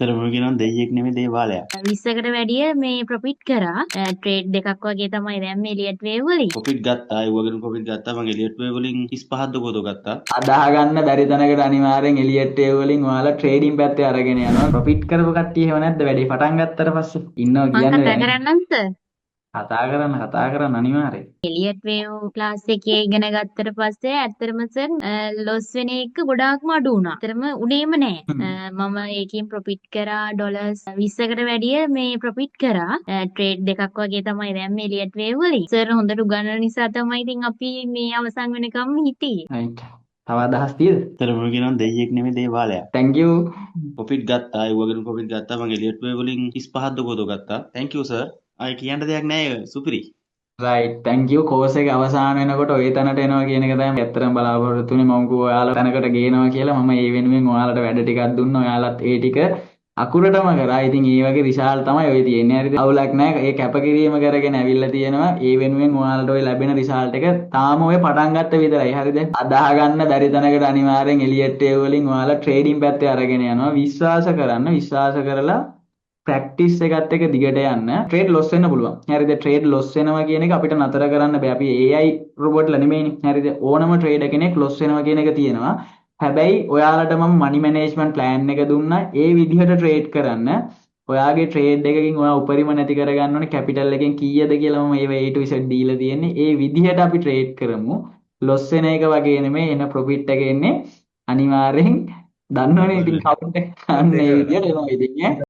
තරම කියනවා දෙයියෙක් නෙමෙයි දේවාලයක්. 20කට වැඩිය මේ ප්‍රොෆිට් කරා. ට්‍රේඩ් දෙකක් වගේ තමයි දැන් මේ එලියට් වේව් වලින්. ප්‍රොෆිට් ගත්තා. ඒ වගේම ප්‍රොෆිට් ගත්තා. මම එලියට් වේ වලින් 35ක් දකෝද ගත්තා. අදාහ ගන්න බැරි තැනකට අනිවාර්යෙන් එලියට් ඒ වලින් ඔයාලා ට්‍රේඩින් පැත්තේ අරගෙන යනවා. ප්‍රොෆිට් කරපු කට්ටිය එහෙම නැද්ද වැඩි පටන් ගත්තට පස්සේ? ඉන්නවා මම කියන්නේ කතා දැන්. කරන්නම් සර්. කතා කරන්න අනිවාර්යෙන්. එලියට් වේව් ක්ලාස් එකේ ඉගෙන ගත්තට පස්සේ ඇත්තටම සර් ලොස් වෙන එක ගොඩාක්ම අඩු වුණා. ඇත්තටම උඩේම නෑ. මම ඒකෙන් ප්‍රොෆිට් කරා ඩොලර්ස් 20කට වැඩිය මේ ප්‍රොෆිට් කරා. ට්‍රේඩ් දෙකක් වගේ තමයි දැන් මේ එලියට් වේව් වලින්. සර් හොඳට උගන්වන නිසා තමයි ඉතින් අපි මේ අවසන් වෙනකම් හිටියේ. right. තව අදහස් තියෙද? තරම කියනවා දෙයියෙක් නෙමෙයි දේවාලයක්. thank you. ප්‍රොෆිට් ගත්තා. ඒ වගේම ප්‍රොෆිට් ගත්තා. මම එලියට් වේ වලින් 35ක් දකෝද ගත්තා. thank you sir. ආයි කියන්න දෙයක් නැහැ සුපිරි. right thank you course එක අවසන් වෙනකොට ඔය තැනට එනවා කියන එක තමයි ඇත්තටම බලාපොරොත්තු වෙන්නේ මම කිව්වා ඔයාලා තැනකට ගේනවා කියලා මම ඒ වෙනුවෙන් ඔයාලට වැඩ ටිකක් දුන්නා ඔයාලත් ඒ ටික අකුරටම කරා ඉතින් ඒ වගේ රිසල්ට් තමයි ඔය තියෙන්නේ හරිද අවුලක් නැහැ ඒ කැපකිරීම කරගෙන ඇවිල්ලා තියෙනවා ඒ වෙනුවෙන් ඔයාලට ඔය ලැබෙන රිසල්ට් එක තාම ඔය පටන් ගත්ත විතරයි හරිද අදාහ ගන්න බැරි තැනකට අනිවාර්යෙන් එලියට් ඒ වලින් ඔයාලා ට්‍රේඩින් පැත්තේ අරගෙන යනවා විශ්වාස කරලා ප්‍රැක්ටිස් එකත් එක දිගට යන්න ට්‍රේඩ් ලොස් වෙන්න පුළුවන්. හරිද? ට්‍රේඩ් ලොස් වෙනවා කියන එක අපිට නතර කරන්න බෑ. අපි AI රොබොට්ලා නෙමෙයිනේ. හරිද? ඕනම ට්‍රේඩර් කෙනෙක් ලොස් වෙනවා කියන එක තියෙනවා. හැබැයි ඔයාලට මම මනි මැනේජ්මන්ට් ප්ලෑන් එක දුන්නා. ඒ විදිහට ට්‍රේඩ් කරන්න. ඔයාගේ ට්‍රේඩ් එකකින් ඔයා උපරිම නැති කරගන්න ඕනේ කැපිටල් එකෙන් කීයද කියලා මම ඒව A to Z දීලා තියෙන්නේ. ඒ විදිහට අපි ට්‍රේඩ් කරමු. ලොස් වෙන එක වගේ නෙමෙයි එන ප්‍රොෆිට් එක එන්නේ අනිවාර්යෙන් දන්නවනේ ඉතින් කවුන්ට් එක අන්න ඒ විදිහට එනවා ඉතින් ඈ